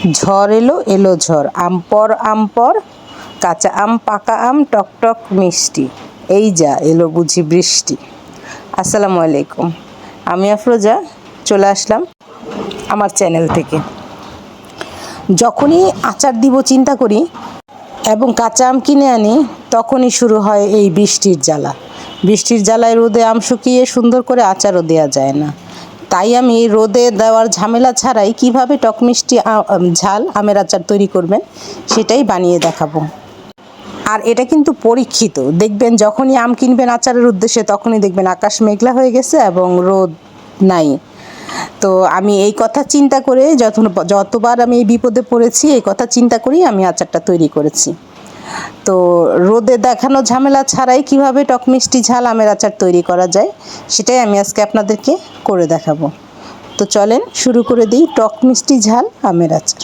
ঝড় এলো এলো ঝড়, আম পর কাঁচা আম পাকা আম টক টক মিষ্টি, এই যা এলো বুঝি বৃষ্টি। আসসালামু আলাইকুম, আমি আফরোজা চলে আসলাম আমার চ্যানেল থেকে। যখনই আচার দিব চিন্তা করি এবং কাঁচা আম কিনে আনি, তখনই শুরু হয় এই বৃষ্টির জ্বালা। বৃষ্টির জ্বালায় রোদে আম শুকিয়ে সুন্দর করে আচারও দেওয়া যায় না। তাই আমি রোদে দেওয়ার ঝামেলা ছাড়াই কিভাবে টক মিষ্টি ঝাল আমের আচার তৈরি করবেন সেটাই বানিয়ে দেখাবো। আর এটা কিন্তু পরীক্ষিত, দেখবেন যখনই আম কিনবেন আচারের উদ্দেশ্যে তখনই দেখবেন আকাশ মেঘলা হয়ে গেছে এবং রোদ নাই। তো আমি এই কথা চিন্তা করে যতবার আমি এই বিপদে পড়েছি এই কথা চিন্তা করেই আমি আচারটা তৈরি করেছি। তো রোদে দেখানো ঝামেলা ছাড়াই কিভাবে টক মিষ্টি ঝাল আমের আচার তৈরি করা যায় সেটাই আমি আজকে আপনাদেরকে করে দেখাবো। তো চলেন শুরু করে দিই টক মিষ্টি ঝাল আমের আচার।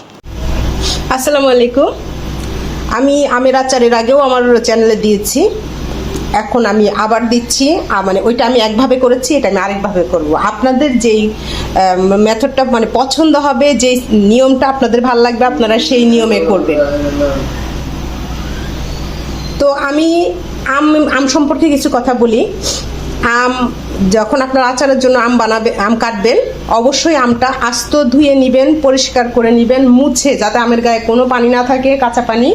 আসসালামু আলাইকুম। আমি আমের আচারের আগেও আমার চ্যানেলে দিয়েছি, এখন আমি আবার দিচ্ছি। মানে ওইটা আমি একভাবে করেছি, এটা আমি আরেকভাবে করব। আপনাদের যেই মেথডটা মানে পছন্দ হবে, যেই নিয়মটা আপনাদের ভালো লাগবে আপনারা সেই নিয়মে করবেন। তো আমি আম সম্পর্কে কিছু কথা বলি। আম যখন আপনার আচারের জন্য আম কাটবেন, অবশ্যই আমটা আস্ত ধুয়ে নেবেন, পরিষ্কার করে নেবেন, মুছে, যাতে আমের গায়ে কোনো পানি না থাকে, কাঁচা পানি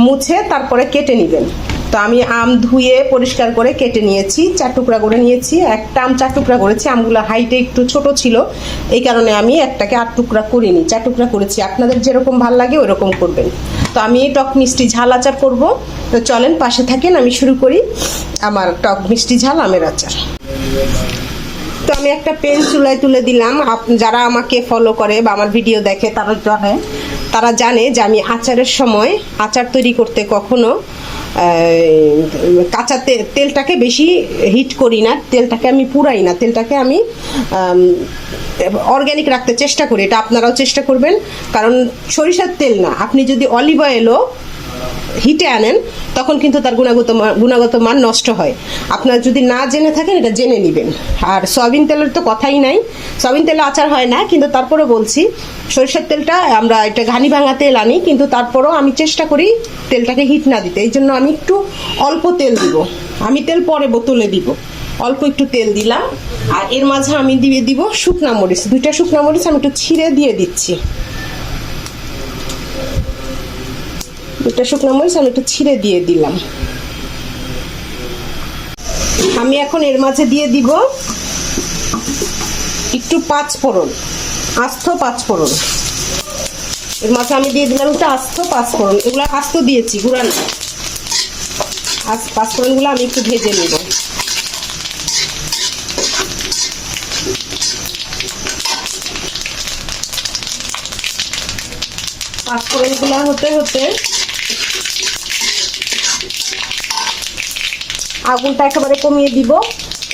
মুছে তারপরে কেটে নেবেন। তো আমি আম ধুয়ে পরিষ্কার করে কেটে নিয়েছি, 4 টুকরা করে নিয়েছি। একটা আম 4 টুকরা করেছি, আমগুলো হাইটে একটু ছোট ছিল, এই কারণে আমি একটাকে 8 টুকরা করিনি, 4 টুকরা করেছি। আপনাদের যেরকম ভাল লাগে ওরকম করবেন। তো আমি টক মিষ্টি ঝাল আচার করব। তো চলেন পাশে থাকেন, আমি শুরু করি আমার টক মিষ্টি ঝাল আমের আচার। তো আমি একটা পেন চুলায় তুলে দিলাম। যারা আমাকে ফলো করে বা আমার ভিডিও দেখে তারা জানে যে আমি আচারের সময় আচার তৈরি করতে কখনো কাঁচা তেলটাকে বেশি হিট করি না, তেলটাকে আমি পুরাই না, তেলটাকে আমি অর্গ্যানিক রাখতে চেষ্টা করি। এটা আপনারাও চেষ্টা করবেন, কারণ সরিষার তেল না, আপনি যদি অলিভ অয়েলও হিটে আনেন তখন কিন্তু তার গুণগত মান নষ্ট হয়। আপনারা যদি না জেনে থাকেন এটা জেনে নেবেন। আর সয়াবিন তেলের তো কথাই নাই, সয়াবিন তেলে আচার হয় না, কিন্তু তারপরে বলছি সরিষার তেলটা আমরা এটা ঘানি ভাঙা তেল আনি, কিন্তু তারপরেও আমি চেষ্টা করি তেলটাকে হিট না দিতে। এই জন্য আমি একটু অল্প তেল দিব, আমি তেল পরে বোতলে দিব, অল্প একটু তেল দিলাম। আর এর মাঝে আমি দিয়ে দিব শুকনা মরিচ, 2টা শুকনা মরিচ আমি একটু ছিঁড়ে দিয়ে দিচ্ছি। 2টা শুকনো মরিচ আমি একটু ছিঁড়ে দিয়ে দিলাম। আমি এখন এর মাঝে দিয়ে দিব একটু 5 ফোড়ন, আস্ত 5 ফোড়ন। এর মাঝে আমি দিয়ে দিলাম একটু আস্ত 5 ফোড়ন, এগুলো আস্ত দিয়েছি, গুঁড়া না। 5 ফোড়নগুলো আমি একটু ভেজে নেব। পাঁচফোড়নগুলো হতে হতে আগুনটা একেবারে কমিয়ে দিব।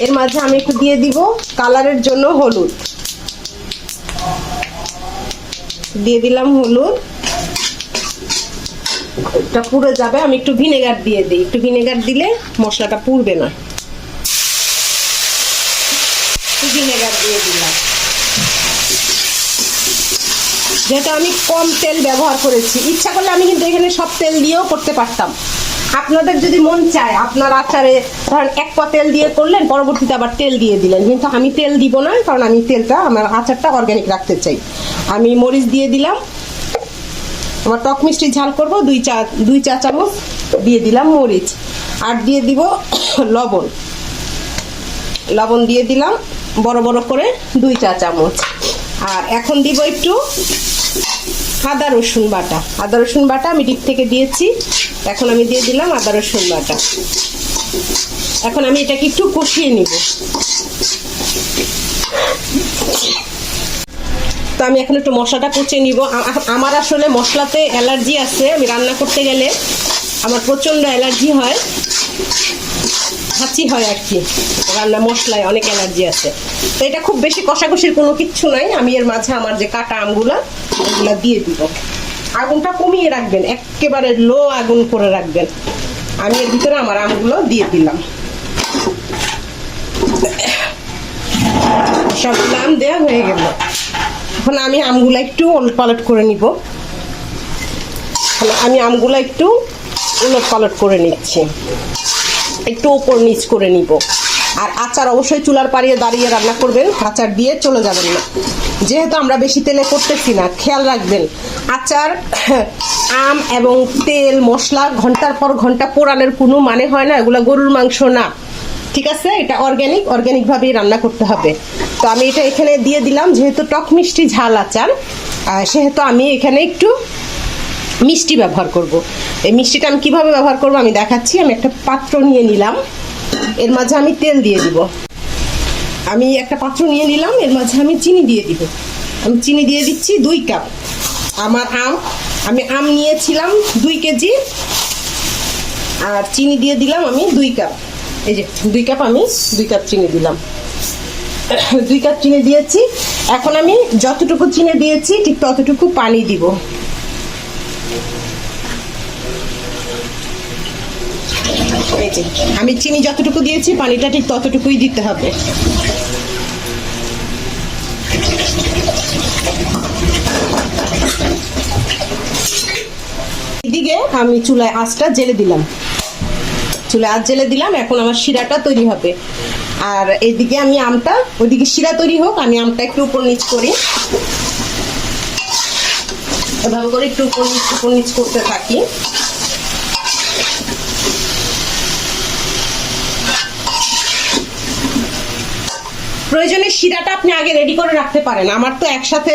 এর মাঝে আমি একটু দিয়ে দিব কালারের জন্য হলুদ, দিয়ে দিলাম হলুদ। এটা পুড়ে যাবে, আমি একটু ভিনেগার দিয়ে দিই, একটু ভিনেগার দিলে মশলাটা পুড়বে না। ভিনেগার দিয়ে দিলাম, যেটা আমি কম তেল ব্যবহার করেছি। ইচ্ছা করলে আমি কিন্তু এখানে সব তেল দিয়েও করতে পারতাম। আপনাদের যদি মন চায় আপনার আচারে ধরেন 1 পা তেল দিয়ে করলেন, পরবর্তীতে আবার তেল দিয়ে দিলেন, কিন্তু আমি তেল দিব না, কারণ আমি তেলটা আমার আচারটা অর্গ্যানিক রাখতে চাই। আমি মরিচ দিয়ে দিলাম, আমার টক মিষ্টি ঝাল করব, 2 চা চামচ দিয়ে দিলাম মরিচ। আর দিয়ে দিব লবণ, লবণ দিয়ে দিলাম বড় বড় করে 2 চা চামচ। আর এখন দিব একটু আদা রসুন বাটা, আদা রসুন বাটা আমি ডিপ থেকে দিয়েছি। এখন আমি দিয়ে দিলাম আদা রসুন বাটা। এখন আমি এটাকে একটু কষিয়ে নিব। তো আমি এখন একটু মশলাটা কষিয়ে নিব। আমার আসলে মশলাতে অ্যালার্জি আছে, আমি রান্না করতে গেলে আমার প্রচণ্ড অ্যালার্জি হয়, হাঁচি হয় আর কি, রান্না মশলায় অনেক অ্যালার্জি আছে। তো এটা খুব বেশি কষাকষির কোনো কিচ্ছু নাই। আমি এর মাঝে আমার যে কাটা আমগুলা ওগুলা দিয়ে দিব। আগুনটা কমিয়ে রাখবেন, একেবারে লো আগুন করে রাখবেন। আমি এর ভিতরে আমার আমগুলো দিয়ে দিলাম, সব আম দেওয়া হয়ে গেল। এখন আমি আমগুলো একটু ওলট পালট করে নিব। আমি আমগুলো একটু উলট পালট করে নিচ্ছি, একটু ওপর নিচ করে নিব। আর আচার অবশ্যই চুলার পাড়িয়ে দাঁড়িয়ে রান্না করবেন, আচার দিয়ে চলে যাবেন না, যেহেতু আমরা বেশি তেলে করতেছি না। খেয়াল রাখবেন আচার, আম এবং তেল মশলা ঘন্টার পর ঘন্টা পোড়ানোর কোনো মানে হয় না। এগুলো গরুর মাংস না, ঠিক আছে? এটা অর্গ্যানিকভাবেই রান্না করতে হবে। তো আমি এটা এখানে দিয়ে দিলাম, যেহেতু টক মিষ্টি ঝাল আচার, সেহেতু আমি এখানে একটু মিষ্টি ব্যবহার করব। এই মিষ্টিটা আমি কিভাবে ব্যবহার করব আমি দেখাচ্ছি। আমি একটা পাত্র নিয়ে নিলাম, এর মাঝে আমি তেল দিয়ে দিব। আমি একটা পাত্র নিয়ে নিলাম, এর মাঝে আমি চিনি দিয়ে দিব। আমি চিনি দিয়ে দিচ্ছি 2 কাপ। আমি আম নিয়েছিলাম 2 কেজি, আর চিনি দিয়ে দিলাম আমি 2 কাপ। এই যে 2 কাপ, আমি 2 কাপ চিনি দিলাম। 2 কাপ চিনি দিয়েছি। এখন আমি যতটুকু চিনি দিয়েছি ঠিক ততটুকু পানি দিব। এই যে আমি চিনি যতটুকু দিয়েছি পানিটা ঠিক ততটুকুই দিতে হবে। এদিকে আমি চুলায় আঁচটা জেলে দিলাম, চুলায় আঁচ জেলে দিলাম। এখন আমার শিরাটা তৈরি হবে। আর এইদিকে আমি আমটা, ওইদিকে শিরা তৈরি হোক, আমি আমটা একটু উপর নিচ করি। এভাবে করে একটু উপর নিচ করতে থাকি। প্রয়োজনে শিরাটা আপনি আগে রেডি করে রাখতে পারেন। আমার তো একসাথে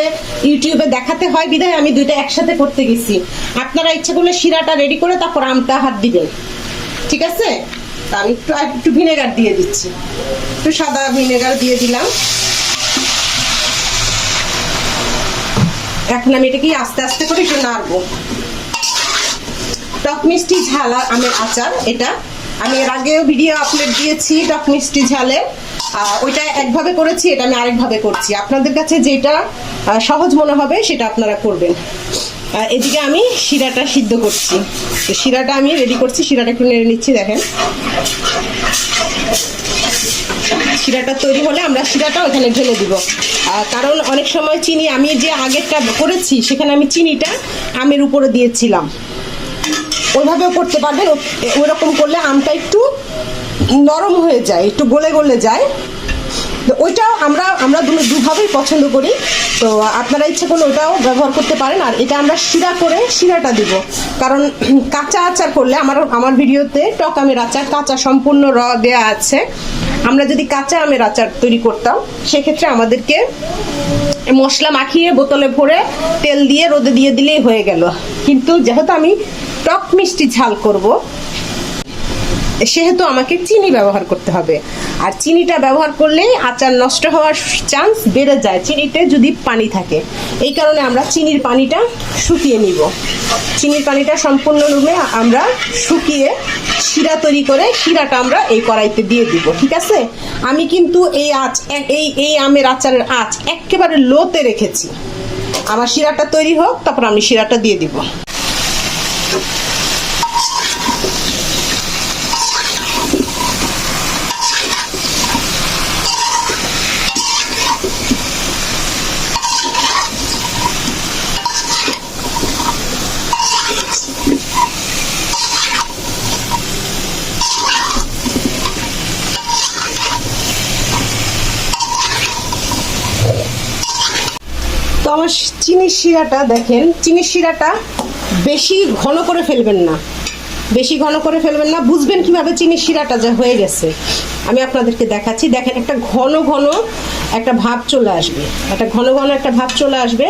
ইউটিউবে দেখাতে হয় বিধায় আমি 2টা একসাথে করতে গেছি। আপনারা ইচ্ছা করলে শিরাটা রেডি করে তারপর আমটা হাত দিবেন, ঠিক আছে? তা আমি একটু ভিনেগার দিয়ে দিচ্ছি, একটু সাদা ভিনেগার দিয়ে দিলাম। এখন আমি এটাকে আস্তে আস্তে করে একটু নাড়বো। টক মিষ্টি ঝাল আমের আচার, এটা আমি এর আগেও ভিডিও আপলোড দিয়েছি টক মিষ্টি ঝালে। ওইটা একভাবে করেছি, এটা আমি আরেকভাবে করছি। আপনাদের কাছে যেটা সহজ মনে হবে সেটা আপনারা করবেন। এদিকে আমি শিরাটা সিদ্ধ করছি, তো শিরাটা আমি রেডি করছি। শিরাটা একটু নেড়ে নিচ্ছি, দেখেন। শিরাটা তৈরি হলে আমরা শিরাটা ওখানে ঢেলে দিব। কারণ অনেক সময় চিনি, আমি যে আগেরটা করেছি সেখানে আমি চিনিটা আমের উপরে দিয়েছিলাম। ওইভাবেও করতে পারবেন। ওইরকম করলে আমটা একটু নরম হয়ে যায়, একটু গলে গলে যায়। তো ওইটাও আমরা দুভাবেই পছন্দ করি। তো আপনারা ইচ্ছে করলে ওটাও ব্যবহার করতে পারেন। আর এটা আমরা শিরাটা দিব, কারণ কাঁচা আচার করলে আমার ভিডিওতে টক আমের আচার কাঁচা সম্পূর্ণ দেয়া আছে। আমরা যদি কাঁচা আমের আচার তৈরি করতাম সেক্ষেত্রে আমাদেরকে মশলা মাখিয়ে বোতলে ভরে তেল দিয়ে রোদে দিয়ে দিলেই হয়ে গেল। কিন্তু যেহেতু আমি টক মিষ্টি ঝাল করব, সেহেতু আমাকে চিনি ব্যবহার করতে হবে। আর চিনিটা ব্যবহার করলেই আচার নষ্ট হওয়ার চান্স বেড়ে যায়, চিনিতে যদি পানি থাকে। এই কারণে আমরা চিনির পানিটা শুকিয়ে নিব। চিনির পানিটা সম্পূর্ণরূপে আমরা শুকিয়ে শিরা তৈরি করে শিরাটা আমরা এই কড়াইতে দিয়ে দিব, ঠিক আছে? আমি কিন্তু এই আমের আচারের আঁচ একেবারে লোতে রেখেছি। আমার শিরাটা তৈরি হোক, তারপর আমি শিরাটা দিয়ে দিব। তো আমার চিনির শিরাটা দেখেন, চিনির শিরাটা বেশি ঘন করে ফেলবেন না, বেশি ঘন করে ফেলবেন না। বুঝবেন কিভাবে চিনির শিরাটা যা হয়ে গেছে আমি আপনাদেরকে দেখাচ্ছি। দেখেন, একটা ঘন ঘন একটা ভাব চলে আসবে, একটা ঘন ঘন একটা ভাব চলে আসবে।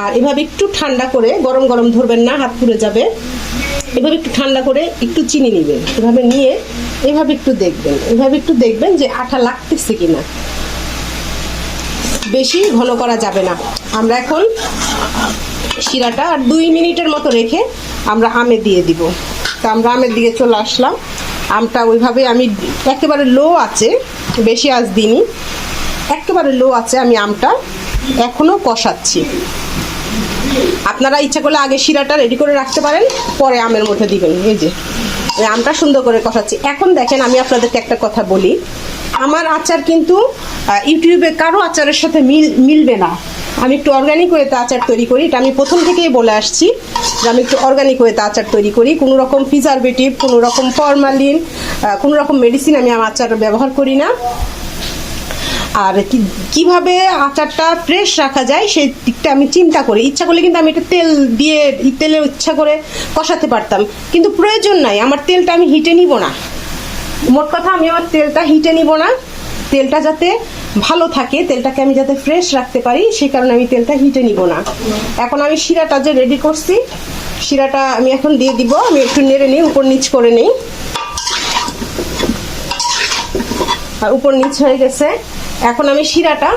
আর এভাবে একটু ঠান্ডা করে, গরম গরম ধরবেন না, হাত পুড়ে যাবে। এভাবে একটু ঠান্ডা করে একটু চিনি নেবেন, এভাবে নিয়ে এভাবে একটু দেখবেন যে আঠা লাগতেছে কিনা। বেশি ঘন করা যাবে না। আমরা এখন শিরাটা আর 2 মিনিটের মতো রেখে আমরা আমে দিয়ে দিব। তা আমরা আমের দিকে চলে আসলাম। আমটা ওইভাবে আমি একেবারে লো আছে, বেশি আঁচ দিইনি, একেবারে লো আছে আমি আমটা এখনও কষাচ্ছি। আপনারা ইচ্ছা করলে আগে শিরাটা রেডি করে রাখতে পারেন, পরে আমের মধ্যে দিবেন। এই যে আমটা সুন্দর করে কষাচ্ছি। এখন দেখেন, আমি আপনাদেরকে একটা কথা বলি, আমার আচার কিন্তু ইউটিউবে কারো আচারের সাথে মিলবে না। আমি একটু অর্গানিক ওয়েতে আচার তৈরি করি। এটা আমি প্রথম থেকেই বলে আসছি যে আমি একটু অর্গানিক ওয়েতে আচার তৈরি করি। কোনো রকম প্রিজারভেটিভ, কোনো রকম ফরমালিন, কোনো রকম মেডিসিন আমি আমার আচার ব্যবহার করি না। আর কিভাবে আচারটা ফ্রেশ রাখা যায় সেই দিকটা আমি চিন্তা করি। ইচ্ছা করলে কিন্তু আমি এটা তেল দিয়ে তেলে ইচ্ছা করে কষাতে পারতাম, কিন্তু প্রয়োজন নাই। আমার তেলটা আমি হিটে নিব না। মোট কথা আমি আমার তেলটা হিটে নিব না। তেলটা যাতে ভালো থাকে, তেলটাকে আমি যাতে ফ্রেশ রাখতে পারি, সেই কারণে আমি তেলটা হিটে নিব না। এখন আমি শিরাটা যে রেডি করছি, শিরাটা আমি এখন দিয়ে দিব। আমি একটু নেড়ে নিই, উপর নিচ করে নিই। আর উপর নিচ হয়ে গেছে। এখন আমি শিরাটা,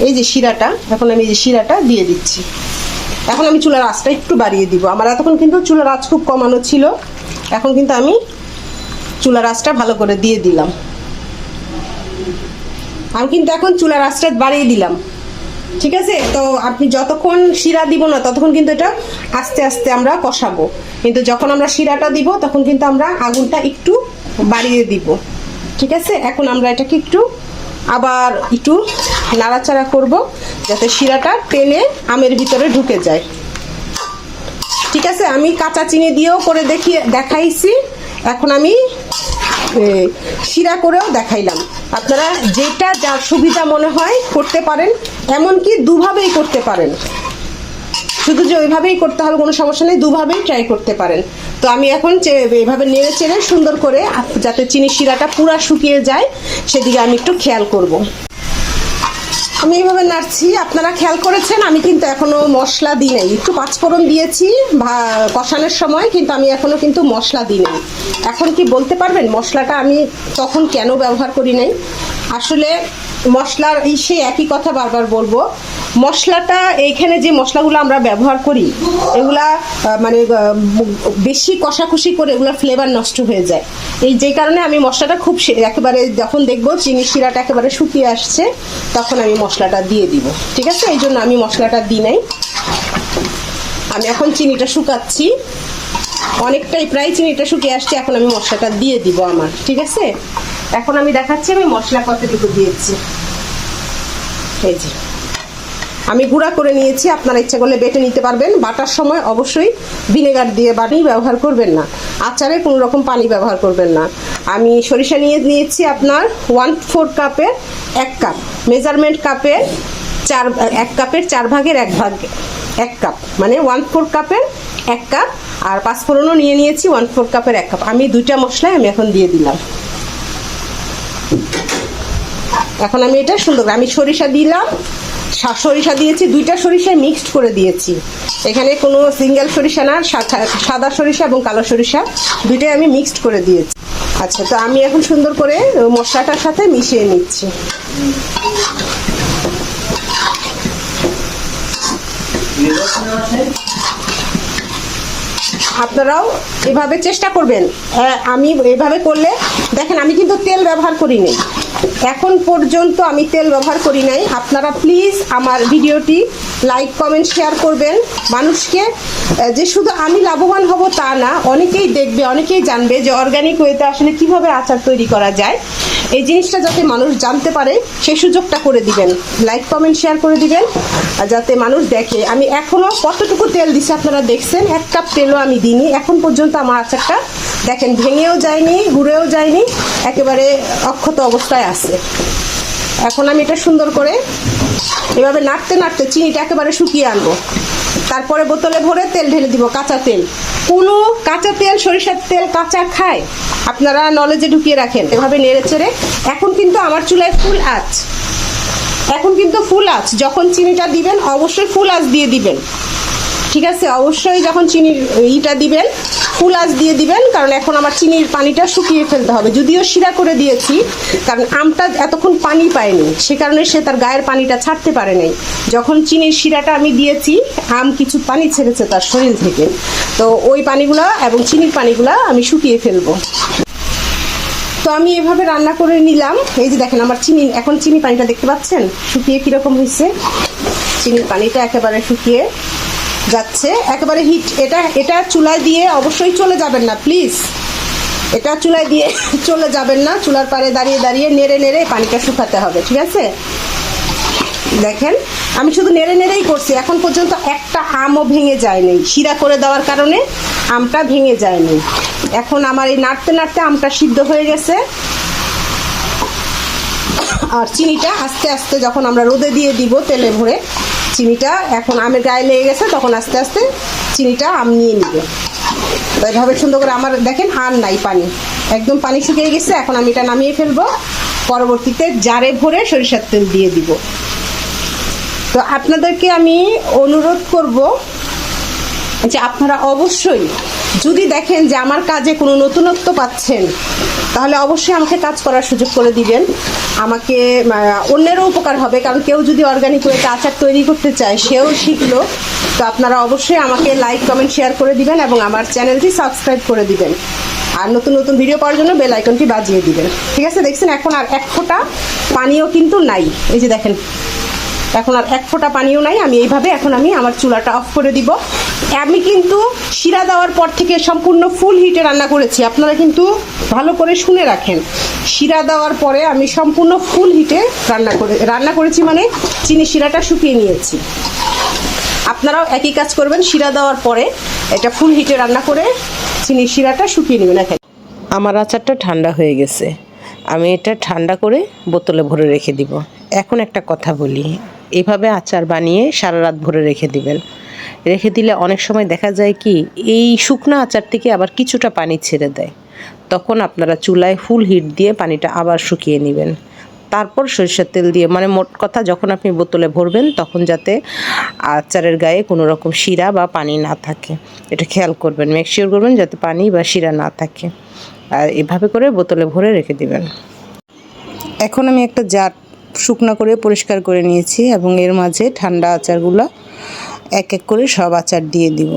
এই যে শিরাটা, এখন আমি এই যে শিরাটা দিয়ে দিচ্ছি। এখন আমি চুলার আঁচটা একটু বাড়িয়ে দিব। আমার এতক্ষণ কিন্তু চুলার আঁচ খুব কমানো ছিল, এখন কিন্তু আমি চুলার আঁচটা ভালো করে দিয়ে দিলাম। আমি কিন্তু এখন চুলার আঁচটা বাড়িয়ে দিলাম, ঠিক আছে? তো আপনি যতক্ষণ শিরা দিব না ততক্ষণ কিন্তু এটা আস্তে আস্তে আমরা কষাবো, কিন্তু যখন আমরা শিরাটা দিব তখন কিন্তু আমরা আগুনটা একটু বাড়িয়ে দিব, ঠিক আছে? এখন আমরা এটাকে একটু আবার একটু নাড়াচাড়া করব যাতে শিরাটা টেনে আমের ভিতরে ঢুকে যায়, ঠিক আছে? আমি কাঁচা চিনি দিয়েও করে দেখাইছি। এখন আমি শিরা করেও দেখাইলাম। আপনারা যেটা যার সুবিধা মনে হয় করতে পারেন, এমনকি দুভাবেই করতে পারেন। শুধু যে ওইভাবেই করতে হবে কোনো সমস্যা নেই, দুভাবেই ট্রাই করতে পারেন। তো আমি এখন এইভাবে নেড়ে চেড়ে সুন্দর করে যাতে চিনি শিরাটা পুরা শুকিয়ে যায় সেদিকে আমি একটু খেয়াল করব। আমি এইভাবে নাড়ছি, আপনারা খেয়াল করেছেন আমি কিন্তু এখনো মশলা দিই নাই। একটু পাঁচফোড়ন দিয়েছি কষানোর সময়, কিন্তু আমি এখনো কিন্তু মশলা দিই নাই। এখন কি বলতে পারবেন মশলাটা আমি তখন কেন ব্যবহার করি নাই? আসলে মশলার সেই একই কথা বারবার বলবো, মশলাটা এইখানে যে মশলাগুলো আমরা ব্যবহার করি এগুলা মানে বেশি কষাকষি করে এগুলো ফ্লেভার নষ্ট হয়ে যায়। যে কারণে আমি মশলাটা খুব একেবারে যখন দেখবো চিনি শিরাটা একেবারে শুকিয়ে আসছে তখন আমি মশলাটা দিয়ে দিব, ঠিক আছে? এই জন্য আমি মশলাটা দিই নাই। আমি এখন চিনিটা শুকাচ্ছি, অনেকটাই প্রায় চিনিটা শুকিয়ে আসছে। এখন আমি মশলাটা দিয়ে দিব আমার, ঠিক আছে? এখন আমি দেখাচ্ছি আমি মশলা কতটুকু দিয়েছি। এই যে আমি গুঁড়া করে নিয়েছি, আপনারা ইচ্ছা করলে বেটে নিতে পারবেন। বাটার সময় অবশ্যই ভিনেগার দিয়ে বাটি ব্যবহার করবেন না, আচারে কোনো রকম পানি ব্যবহার করবেন না। আমি সরিষা নিয়েছি আপনার 1/4 কাপের 1 কাপ, মেজারমেন্ট কাপের 1 কাপের 4 ভাগের 1 কাপ, মানে 1/4 কাপের 1 কাপ। আর পাঁচফোড়নও নিয়েছি 1/4 কাপের 1 কাপ। আমি দুইটা মশলাই আমি এখন দিয়ে দিলাম। এখন আমি এটা সুন্দর, আমি সরিষা দিলাম, সরিষা দিয়েছি, দুইটা সরিষায় মিক্সড করে দিয়েছি। এখানে কোনো সিঙ্গেল সরিষা না, সাদা সরিষা এবং কালো সরিষা দুইটাই আমি মিক্সড করে দিয়েছি। আচ্ছা, তো আমি এখন সুন্দর করে মশলাটার সাথে মিশিয়ে নিচ্ছি। আপনারাও এভাবে চেষ্টা করবেন। আমি এভাবে করলে দেখেন আমি কিন্তু তেল ব্যবহার করিনি, এখন পর্যন্ত আমি তেল ব্যবহার করি নাই। আপনারা প্লিজ আমার ভিডিওটি লাইক কমেন্ট শেয়ার করবেন মানুষকে, যে শুধু আমি লাভবান হব তা না, অনেকেই দেখবে, অনেকেই জানবে যে অর্গানিক ওয়েতে আসলে কিভাবে আচার তৈরি করা যায়। এই জিনিসটা যাতে মানুষ জানতে পারে সেই সুযোগটা করে দিবেন, লাইক কমেন্ট শেয়ার করে দিবেন যাতে মানুষ দেখে। আমি এখনো কতটুকু তেল দিছি আপনারা দেখছেন, 1 কাপ তেলও আমি দিইনি। এখন পর্যন্ত আমার আচারটা দেখেন ভেঙেও যায়নি, ঘুরেও যায়নি, একেবারে অক্ষত অবস্থায় আছে। এখন আমি এটা সুন্দর করে এভাবে নাড়তে নাড়তে চিনিটা একেবারে শুকিয়ে আনবো, তারপরে বোতলে ভরে তেল ঢেলে দিব, কাঁচা তেল। কোনো কাঁচা তেল, সরিষার তেল কাঁচা খায়? আপনারা নলেজে ঢুকিয়ে রাখেন। এভাবে নেড়ে চেড়ে এখন কিন্তু আমার চুলায় ফুল আঁচ, এখন কিন্তু ফুল আঁচ। যখন চিনিটা দিবেন অবশ্যই ফুল আঁচ দিয়ে দিবেন, ঠিক আছে? অবশ্যই যখন চিনির ইটা দিবেন ফুল আঁচ দিয়ে দিবেন, কারণ এখন আমার চিনির পানিটা শুকিয়ে ফেলতে হবে। যদিও শিরা করে দিয়েছি, কারণ আমটা এতক্ষণ পানি পায়নি, সে কারণে সে তার গায়ের পানিটা ছাড়তে পারে নাই। যখন চিনির শিরাটা আমি দিয়েছি আম কিছু পানি ছেড়েছে তার শরীর থেকে, তো ওই পানিগুলা এবং চিনির পানিগুলা আমি শুকিয়ে ফেলবো। তো আমি এভাবে রান্না করে নিলাম। এই যে দেখেন আমার চিনি, এখন চিনি পানিটা দেখতে পাচ্ছেন শুকিয়ে কীরকম হয়েছে। চিনির পানিটা একেবারে শুকিয়ে যাচ্ছে, একেবারে হিট। এটা চুলায় দিয়ে অবশ্যই চলে যাবেন না প্লিজ, এটা চুলায় দিয়ে চলে যাবেন না। চুলার পাড়ে দাঁড়িয়ে দাঁড়িয়ে নেড়ে নেড়ে পানিটা শুকাতে হবে, ঠিক আছে? দেখেন আমি শুধু নেড়ে নেড়েই করছি, এখন পর্যন্ত একটা আমও ভেঙে যায়নি। শিরা করে দেওয়ার কারণে আমটা ভেঙে যায়নি। এখন আমার এই নাড়তে নাড়তে আমটা সিদ্ধ হয়ে গেছে। আর চিনিটা আস্তে আস্তে যখন আমরা রোদে দিয়ে দিব তেলে ভরে, চিনিটা এখন আমের গায়ে লেগে গেছে, তখন আস্তে আস্তে চিনিটা আম নিয়ে নিবে। তো এইভাবে সুন্দর করে আমার দেখেন আর নাই পানি, একদম পানি শুকিয়ে গেছে। এখন আমি এটা নামিয়ে ফেলবো, পরবর্তীতে জারে ভরে সরিষার তেল দিয়ে দিব। তো আপনাদেরকে আমি অনুরোধ করব যে আপনারা অবশ্যই যদি দেখেন যে আমার কাজে কোনো নতুনত্ব পাচ্ছেন, তাহলে অবশ্যই আমাকে কাজ করার সুযোগ করে দিবেন। আমাকে অন্যেরও উপকার হবে, কারণ কেউ যদি অর্গানিক ওয়েতে আচার তৈরি করতে চায়, সেও শিখলো। তো আপনারা অবশ্যই আমাকে লাইক কমেন্ট শেয়ার করে দিবেন এবং আমার চ্যানেলটি সাবস্ক্রাইব করে দিবেন। আর নতুন নতুন ভিডিও পাওয়ার জন্য বেল আইকনটি বাজিয়ে দিবেন। ঠিক আছে, দেখছেন এখন আর এক ফোঁটা পানিও কিন্তু নাই। এই যে দেখেন এখন আর এক ফোঁটা পানিও নাই। আমি এইভাবে এখন আমি আমার চুলাটা অফ করে দিব। আমি কিন্তু শিরা দেওয়ার পর থেকে সম্পূর্ণ ফুল হিটে রান্না করেছি, আপনারা কিন্তু ভালো করে শুনে রাখেন। শিরা দেওয়ার পরে আমি সম্পূর্ণ ফুল হিটে রান্না করেছি, মানে চিনি শিরাটা শুকিয়ে নিয়েছি। আপনারাও একই কাজ করবেন, শিরা দেওয়ার পরে এটা ফুল হিটে রান্না করে চিনি শিরাটা শুকিয়ে নেবেন। আমার আচারটা ঠান্ডা হয়ে গেছে, আমি এটা ঠান্ডা করে বোতলে ভরে রেখে দিব। এখন একটা কথা বলি, এভাবে আচার বানিয়ে সারা রাত ভরে রেখে দিবেন। রেখে দিলে অনেক সময় দেখা যায় কি, এই শুকনো আচার থেকে আবার কিছুটা পানি ছেড়ে দেয়। তখন আপনারা চুলায় ফুল হিট দিয়ে পানিটা আবার শুকিয়ে নেবেন। তারপর সরিষার তেল দিয়ে, মানে মোট কথা যখন আপনি বোতলে ভরবেন তখন যাতে আচারের গায়ে কোনো রকম শিরা বা পানি না থাকে, এটা খেয়াল করবেন, মেক শিওর করবেন যাতে পানি বা শিরা না থাকে। আর এভাবে করে বোতলে ভরে রেখে দিবেন। এখন আমি একটা জার শুকনো করে পরিষ্কার করে নিয়েছি এবং এর মাঝে ঠান্ডা আচারগুলো এক এক করে সব আচার দিয়ে দিব।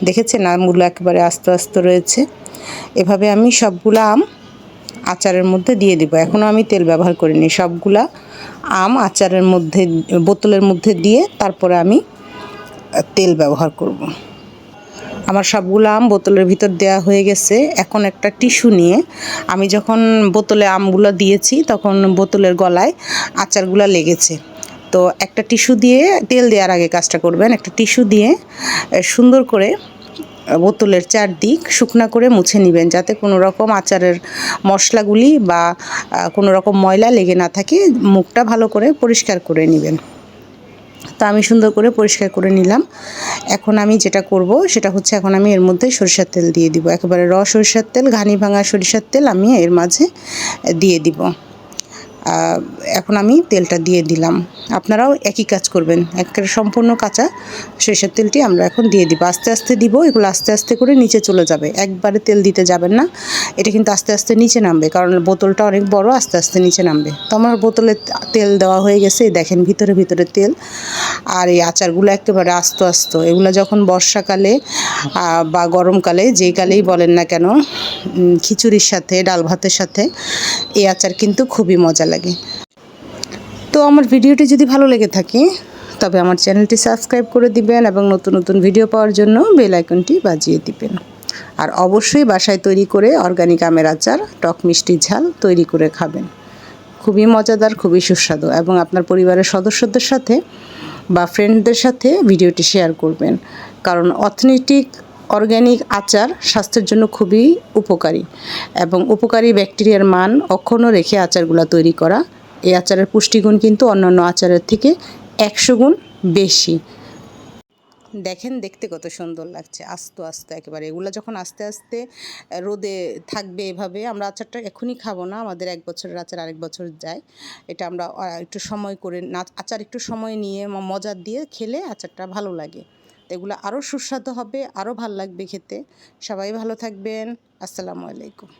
দেখেছেন আমগুলো একেবারে আস্তে আস্তে রয়েছে। এভাবে আমি সবগুলো আম আচারের মধ্যে দিয়ে দিব। এখনও আমি তেল ব্যবহার করিনি, সবগুলা আম আচারের মধ্যে বোতলের মধ্যে দিয়ে তারপরে আমি তেল ব্যবহার করব। আমার সবগুলো আম বোতলের ভিতর দেওয়া হয়ে গেছে। এখন একটা টিস্যু নিয়ে, আমি যখন বোতলে আমগুলো দিয়েছি তখন বোতলের গলায় আচারগুলো লেগেছে। তো একটা টিস্যু দিয়ে, তেল দেওয়ার আগে কাজটা করবেন, একটা টিস্যু দিয়ে সুন্দর করে বোতলের চারদিক শুকনা করে মুছে নেবেন, যাতে কোনো রকম আচারের মশলাগুলি বা কোনো রকম ময়লা লেগে না থাকে। মুখটা ভালো করে পরিষ্কার করে নেবেন। তো আমি সুন্দর করে পরিষ্কার করে নিলাম। এখন আমি যেটা করব সেটা হচ্ছে, এখন আমি এর মধ্যে সরিষার তেল দিয়ে দিব, একেবারে সরিষার তেল, ঘানি ভাঙা সরিষার তেল আমি এর মাঝে দিয়ে দিব। এখন আমি তেলটা দিয়ে দিলাম, আপনারাও একই কাজ করবেন। একেবারে সম্পূর্ণ কাঁচা সরিষার তেলটি আমরা এখন দিয়ে দিব। আস্তে আস্তে দিব, এগুলো আস্তে আস্তে করে নিচে চলে যাবে, একবারে তেল দিতে যাবেন না, এটা কিন্তু আস্তে আস্তে নিচে নামবে, কারণ বোতলটা অনেক বড়, আস্তে আস্তে নিচে নামবে। তো আমার বোতলে তেল দেওয়া হয়ে গেছে, দেখেন ভিতরে ভিতরে তেল। আর এই আচারগুলো একেবারে আস্ত আস্ত, এগুলো যখন বর্ষাকালে বা গরমকালে, যেই কালেই বলেন না কেন, খিচুড়ির সাথে ডাল ভাতের সাথে এই আচার কিন্তু খুবই মজা লাগে। তো আমার ভিডিওটি যদি ভালো লেগে থাকে তবে আমার চ্যানেলটি সাবস্ক্রাইব করে দিবেন এবং নতুন নতুন ভিডিও পাওয়ার জন্য বেল আইকনটি বাজিয়ে দিবেন। আর অবশ্যই বাসায় তৈরি করে অর্গানিক আমের আচার, টক মিষ্টি ঝাল তৈরি করে খাবেন। খুবই মজাদার, খুবই সুস্বাদু, এবং আপনার পরিবারের সদস্যদের সাথে বা ফ্রেন্ডদের সাথে ভিডিওটি শেয়ার করবেন, কারণ অথেন্টিক অর্গ্যানিক আচার স্বাস্থ্যের জন্য খুবই উপকারী, এবং উপকারী ব্যাকটেরিয়ার মান অক্ষুণ্ণ রেখে আচারগুলো তৈরি করা। এই আচারের পুষ্টিগুণ কিন্তু অন্যান্য আচারের থেকে 100 গুণ বেশি। দেখেন দেখতে কত সুন্দর লাগছে, আস্তে আস্তে একেবারে। এগুলো যখন আস্তে আস্তে রোদে থাকবে এভাবে, আমরা আচারটা এখনই খাবো না, আমাদের 1 বছরের আচার আরেক বছর যায়। এটা আমরা একটু সময় করে আচার একটু সময় নিয়ে মজা দিয়ে খেলে আচারটা ভালো লাগে। তো এগুলো আরও সুস্বাদু হবে, আরও ভালো লাগবে খেতে। সবাই ভালো থাকবেন। আসসালামু আলাইকুম।